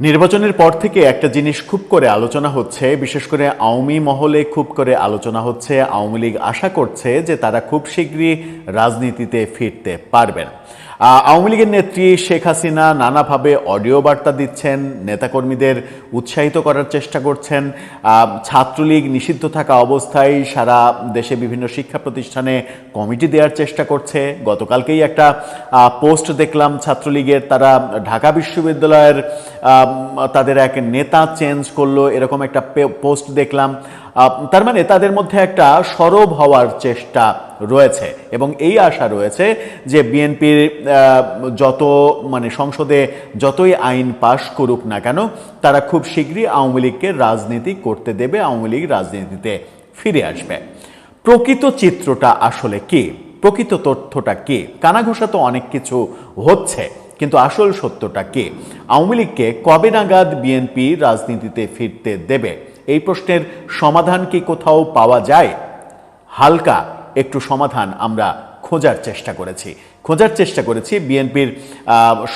নির্বাচনের পর থেকে একটা জিনিস খুব করে আলোচনা হচ্ছে, বিশেষ করে আওয়ামী মহলে খুব করে আলোচনা হচ্ছে। আওয়ামী লীগ আশা করছে যে তারা খুব শীঘ্রই রাজনীতিতে ফিরতে পারবেন। আওয়ামী লীগের নেত্রী শেখ হাসিনা নানাভাবে অডিও বার্তা দিচ্ছেন, নেতাকর্মীদের উৎসাহিত করার চেষ্টা করছেন। ছাত্রলীগ নিষিদ্ধ থাকা অবস্থায় সারা দেশে বিভিন্ন শিক্ষা প্রতিষ্ঠানে কমিটি দেওয়ার চেষ্টা করছে। গতকালকেই একটা পোস্ট দেখলাম ছাত্রলীগের, তারা ঢাকা বিশ্ববিদ্যালয়ের তাদের এক নেতা চেঞ্জ করলো, এরকম একটা পোস্ট দেখলাম। তার মানে তাদের মধ্যে একটা সরব হওয়ার চেষ্টা রয়েছে এবং এই আশা রয়েছে যে বিএনপির যত সংসদে যতই আইন পাশ করুক না কেন, তারা খুব শীঘ্রই আওয়ামী লীগকে রাজনীতি করতে দেবে, আওয়ামী লীগ রাজনীতিতে ফিরে আসবে। প্রকৃত চিত্রটা আসলে কি, প্রকৃত তথ্যটা কি? কানাঘুষা তো অনেক কিছু হচ্ছে, কিন্তু আসল সত্যটা কি? আওয়ামী লীগকে কবে নাগাদ বিএনপি রাজনীতিতে ফিরতে দেবে? এই প্রশ্নের সমাধান কি কোথাও পাওয়া যায়? হালকা একটু সমাধান আমরা খোঁজার চেষ্টা করেছি বিএনপির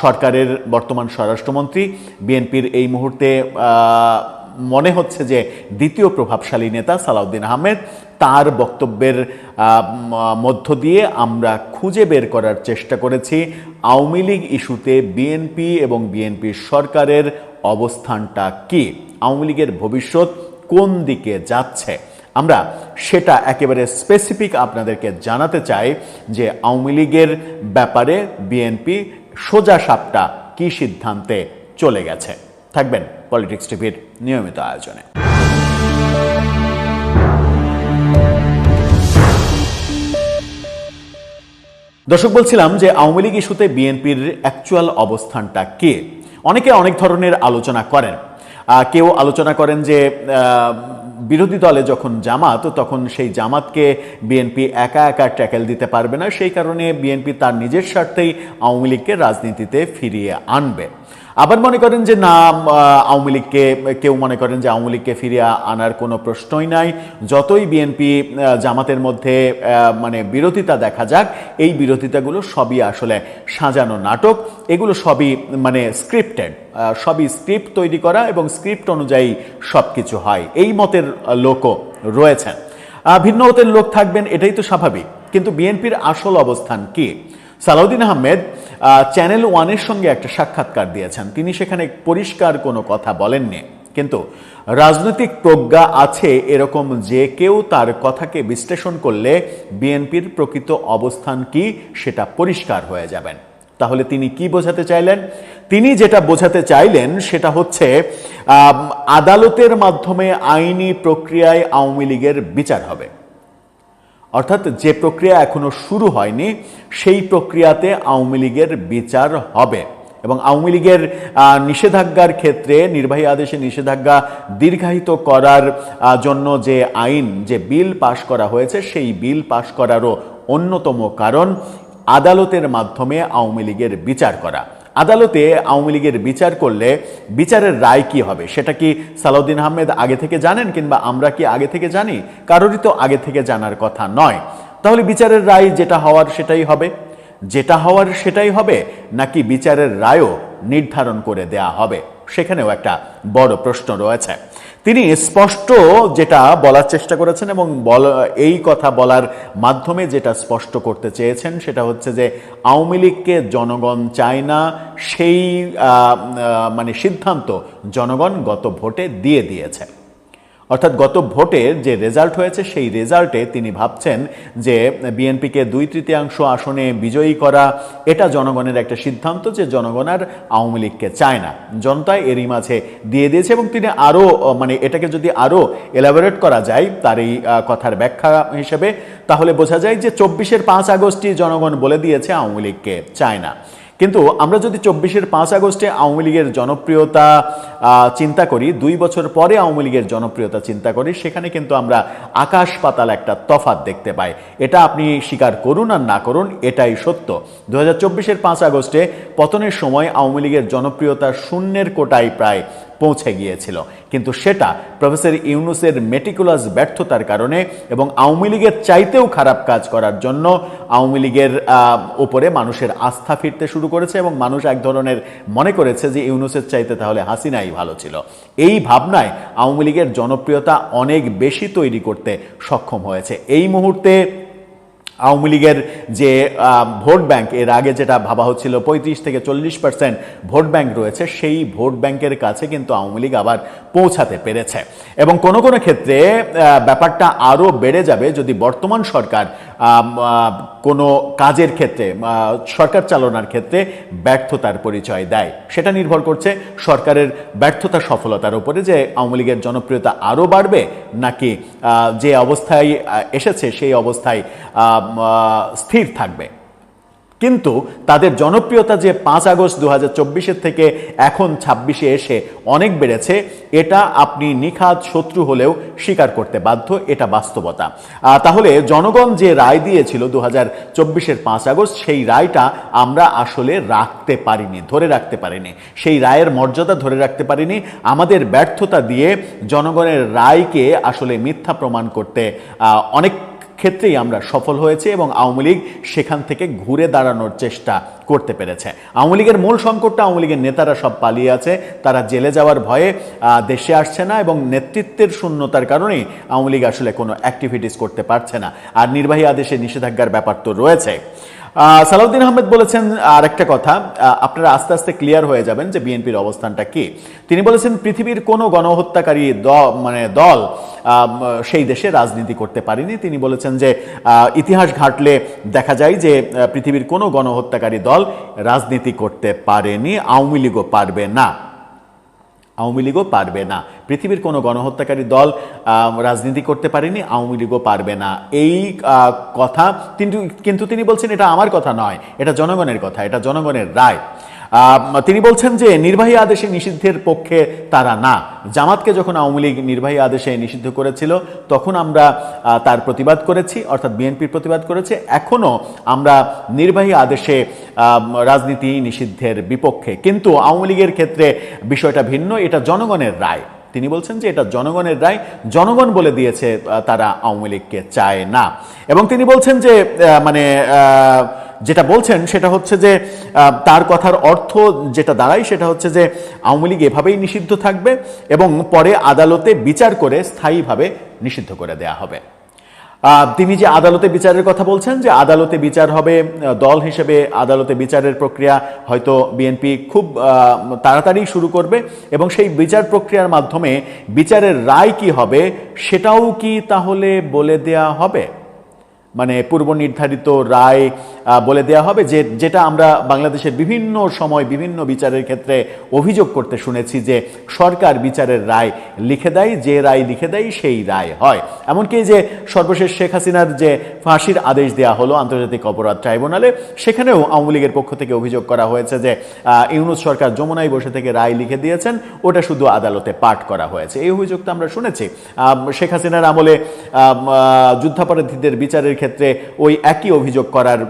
সরকারের বর্তমান স্বরাষ্ট্রমন্ত্রী, বিএনপির এই মুহূর্তে মনে হচ্ছে যে দ্বিতীয় প্রভাবশালী নেতা সালাউদ্দিন আহমেদ, তার বক্তব্যের মধ্য দিয়ে আমরা খুঁজে বের করার চেষ্টা করেছি আওয়ামী লীগ ইস্যুতে বিএনপি এবং বিএনপির সরকারের অবস্থানটা কি, আওয়ামী লীগের ভবিষ্যৎ কোন দিকে যাচ্ছে। আমরা সেটা একেবারে স্পেসিফিক আপনাদেরকে জানাতে চাই যে আওয়ামী লীগের ব্যাপারে বিএনপি সোজা সাপটা কি সিদ্ধান্তে চলে গেছে। থাকবেন পলিটিক্স টিভির নিয়মিত আয়োজনে। দর্শক, বলছিলাম যে আওয়ামী লীগ ইস্যুতে বিএনপির অ্যাকচুয়াল অবস্থানটা কি। অনেকে অনেক ধরনের আলোচনা করেন। কেউ আলোচনা করেন যে বিরোধী দলে যখন জামাত, তখন সেই জামাতকে বিএনপি একা একা ট্যাকেল দিতে পারবে না, সেই কারণে বিএনপি তার নিজের স্বার্থেই আওয়ামী লীগকে রাজনীতিতে ফিরিয়ে আনবে। আবার মনে করেন যে না, আওয়ামী লীগকে কেউ মনে করেন যে আওয়ামী লীগকে ফিরিয়ে আনার কোনো প্রশ্নই নাই, যতই বিএনপি জামাতের মধ্যে বিরোধিতা দেখা যাক, এই বিরোধিতাগুলো সবই আসলে সাজানো নাটক, এগুলো সবই স্ক্রিপ্টেড, সবই স্ক্রিপ্ট তৈরি করা এবং স্ক্রিপ্ট অনুযায়ী সব কিছু হয়। এই মতের লোকও রয়েছেন, ভিন্ন মতের লোক থাকবেন, এটাই তো স্বাভাবিক। কিন্তু বিএনপির আসল অবস্থান কি? সালাউদ্দিন আহমেদ চ্যানেল ওয়ানের সঙ্গে একটা সাক্ষাৎকার দিয়েছেন, তিনি সেখানে পরিষ্কার কোনো কথা বলেননি, কিন্তু রাজনৈতিক প্রজ্ঞা আছে এরকম যে কেউ তার কথাকে বিশ্লেষণ করলে বিএনপির প্রকৃত অবস্থান কি সেটা পরিষ্কার হয়ে যাবেন। তাহলে তিনি কি বোঝাতে চাইলেন? তিনি যেটা বোঝাতে চাইলেন সেটা হচ্ছে আদালতের মাধ্যমে আইনি প্রক্রিয়ায় আওয়ামী লীগের বিচার হবে। অর্থাৎ যে প্রক্রিয়া এখনো শুরু হয়নি সেই প্রক্রিয়াতে আওয়ামী লীগের বিচার হবে এবং আওয়ামী লীগের নিষেধাজ্ঞার ক্ষেত্রে নির্বাহী আদেশে নিষেধাজ্ঞা দীর্ঘায়িত করার জন্য যে আইন, যে বিল পাশ করা হয়েছে, সেই বিল পাশ করারও অন্যতম কারণ আদালতের মাধ্যমে আওয়ামী লীগের বিচার করা। আদালতে আওয়ামী লীগের বিচার করলে বিচারের রায় কি হবে সেটা কি সালাউদ্দিন আহমেদ আগে থেকে জানেন, কিংবা আমরা কি আগে থেকে জানি? কারোরই তো আগে থেকে জানার কথা নয়। তাহলে বিচারের রায় যেটা হওয়ার সেটাই হবে নাকি বিচারের রায়ও নির্ধারণ করে দেয়া হবে? সেখানেও একটা বড় প্রশ্ন রয়েছে। তিনি স্পষ্ট যেটা বলার চেষ্টা করেছেন এবং এই কথা বলার মাধ্যমে যেটা স্পষ্ট করতে চেয়েছেন সেটা হচ্ছে যে আওয়ামী লীগকে জনগণ চায় না, সেই সিদ্ধান্ত জনগণ গত ভোটে দিয়ে দিয়েছে। অর্থাৎ গত ভোটের যে রেজাল্ট হয়েছে সেই রেজাল্টে তিনি ভাবছেন যে বিএনপিকে 2/3 আসনে বিজয়ী করা, এটা জনগণের একটা সিদ্ধান্ত যে জনগণ আর আওয়ামী লীগকে চায় না, জনতা এরই মাঝে দিয়ে দিয়েছে। এবং তিনি আরও এটাকে যদি আরও এলাবোরেট করা যায় তার এই কথার ব্যাখ্যা হিসেবে, তাহলে বোঝা যায় যে 24-এর 5 আগস্টই জনগণ বলে দিয়েছে আওয়ামী লীগকে চায় না। কিন্তু আমরা যদি 24-এর 5 আগস্টে আওয়ামী লীগের জনপ্রিয়তা চিন্তা করি, 2 বছর পরে আওয়ামী লীগের জনপ্রিয়তা চিন্তা করি, সেখানে কিন্তু আমরা আকাশ পাতাল একটা তফাৎ দেখতে পাই। এটা আপনি স্বীকার করুন আর না করুন, এটাই সত্য। 2024-এর 5 আগস্টে পতনের সময় আওয়ামী লীগের জনপ্রিয়তা শূন্যের কোটায় প্রায় পৌঁছে গিয়েছিল, কিন্তু সেটা প্রফেসর ইউনূসের মেটিকুলাস ব্যর্থতার কারণে এবং আওয়ামী লীগের চাইতেও খারাপ কাজ করার জন্য আওয়ামী লীগের উপরে মানুষের আস্থা ফিরতে শুরু করেছে এবং মানুষ এক ধরনের মনে করেছে যে ইউনূসের চাইতে তাহলে হাসিনাই ভালো ছিল। এই ভাবনায় আওয়ামী লীগের জনপ্রিয়তা অনেক বেশি তৈরি করতে সক্ষম হয়েছে। এই মুহূর্তে আওয়ামী লীগের যে ভোট ব্যাংক, এর আগে যেটা ভাবা হচ্ছিল 35 থেকে 40% ভোট ব্যাংক রয়েছে, সেই ভোট ব্যাংকের কাছে কিন্তু আওয়ামী লীগ আবার পৌঁছাতে পেরেছে এবং কোনো কোনো ক্ষেত্রে ব্যাপারটা আরও বেড়ে যাবে যদি বর্তমান সরকার কোনো কাজের ক্ষেত্রে, সরকার চালনার ক্ষেত্রে ব্যর্থতার পরিচয় দেয়। সেটা নির্ভর করছে সরকারের ব্যর্থতা সফলতার উপরে, যে আওয়ামী লীগের জনপ্রিয়তা আরও বাড়বে নাকি যে অবস্থায় এসেছে সেই অবস্থায় স্থির থাকবে। কিন্তু তাদের জনপ্রিয়তা যে 5 আগস্ট 2024 থেকে এখন 26-এ এসে অনেক বেড়েছে, এটা আপনি নিখাদ শত্রু হলেও স্বীকার করতে বাধ্য, এটা বাস্তবতা। তাহলে জনগণ যে রায় দিয়েছিল 2024-এর 5 আগস্ট, সেই রায়টা আমরা আসলে রাখতে পারিনি, ধরে রাখতে পারিনি, সেই রায়ের মর্যাদা ধরে রাখতে পারিনি। আমাদের ব্যর্থতা দিয়ে জনগণের রায়কে আসলে মিথ্যা প্রমাণ করতে অনেক ক্ষেত্রেই আমরা সফল হয়েছে এবং আওয়ামী লীগ সেখান থেকে ঘুরে দাঁড়ানোর চেষ্টা করতে পেরেছে। আওয়ামী লীগের মূল সংকটটা, আওয়ামী লীগের নেতারা সব পালিয়ে আছে, তারা জেলে যাওয়ার ভয়ে দেশে আসছে না এবং নেতৃত্বের শূন্যতার কারণেই আওয়ামী লীগ আসলে কোনো অ্যাক্টিভিটিস করতে পারছে না। আর নির্বাহী আদেশে নিষেধাজ্ঞার ব্যাপার তো রয়েছে। সালাউদ্দিন আহমেদ বলেছেন আরেকটা কথা, আপনারা আস্তে আস্তে ক্লিয়ার হয়ে যাবেন যে বিএনপির অবস্থানটা কি। তিনি বলেছেন পৃথিবীর কোনো গণহত্যাকারী দল সেই দেশে রাজনীতি করতে পারেনি। তিনি বলেছেন যে ইতিহাস ঘাটলে দেখা যায় যে পৃথিবীর কোনো গণহত্যাকারী দল রাজনীতি করতে পারেনি, আওয়ামী লীগও পারবে না, আওয়ামী লীগও পারবে না। পৃথিবীর কোনো গণহত্যাকারী দল রাজনীতি করতে পারেনি, আওয়ামী লীগও পারবে না, এই কথা কিন্তু তিনি বলছেন এটা আমার কথা নয়, এটা জনগণের কথা, এটা জনগণের রায়। তিনি বলছেন যে নির্বাহী আদেশে নিষিদ্ধের পক্ষে তারা না। জামাতকে যখন আওয়ামী লীগ নির্বাহী আদেশে নিষিদ্ধ করেছিল তখন আমরা তার প্রতিবাদ করেছি, অর্থাৎ বিএনপির প্রতিবাদ করেছে। এখনও আমরা নির্বাহী আদেশে রাজনীতি নিষিদ্ধের বিপক্ষে, কিন্তু আওয়ামী লীগের ক্ষেত্রে বিষয়টা ভিন্ন, এটা জনগণের রায়। তিনি বলছেন যে এটা জনগণের রায়, জনগণ বলে দিয়েছে তারা আওয়ামী লীগকে চায় না। এবং তিনি বলছেন যে যেটা বলছেন সেটা হচ্ছে যে তার কথার অর্থ যেটা দাঁড়ায় সেটা হচ্ছে যে আওয়ামী লীগ এভাবেই নিষিদ্ধ থাকবে এবং পরে আদালতে বিচার করে স্থায়ীভাবে নিষিদ্ধ করে দেয়া হবে। তিনি যে আদালতে বিচারের কথা বলছেন, যে আদালতে বিচার হবে, দল হিসেবে আদালতে বিচারের প্রক্রিয়া হয়তো বিএনপি খুব তাড়াতাড়ি শুরু করবে এবং সেই বিচার প্রক্রিয়ার মাধ্যমে বিচারের রায় কি হবে সেটাও কি তাহলে বলে দেয়া হবে, মানে পূর্ব নির্ধারিত রায় বলে দেয়া হবে, যেটা আমরা বাংলাদেশের বিভিন্ন সময় বিভিন্ন বিচারের ক্ষেত্রে অভিযোগ করতে শুনেছি যে সরকার বিচারের রায় লিখে দেয়, যে রায় লিখে দেয় সেই রায় হয়। এমনকি যে সর্বশেষ শেখ হাসিনার যে ফাঁসির আদেশ দেয়া হলো আন্তর্জাতিক অপরাধ ট্রাইব্যুনালে, সেখানেও আওয়ামী লীগের পক্ষ থেকে অভিযোগ করা হয়েছে যে ইউনূস সরকার যমুনায় বসে থেকে রায় লিখে দিয়েছেন, ওটা শুধু আদালতে পাঠ করা হয়েছে। এই অভিযোগটা আমরা শুনেছি। শেখ হাসিনার আমলে যুদ্ধাপরাধীদের বিচারের ক্ষেত্রে ওই একই অভিযোগ করার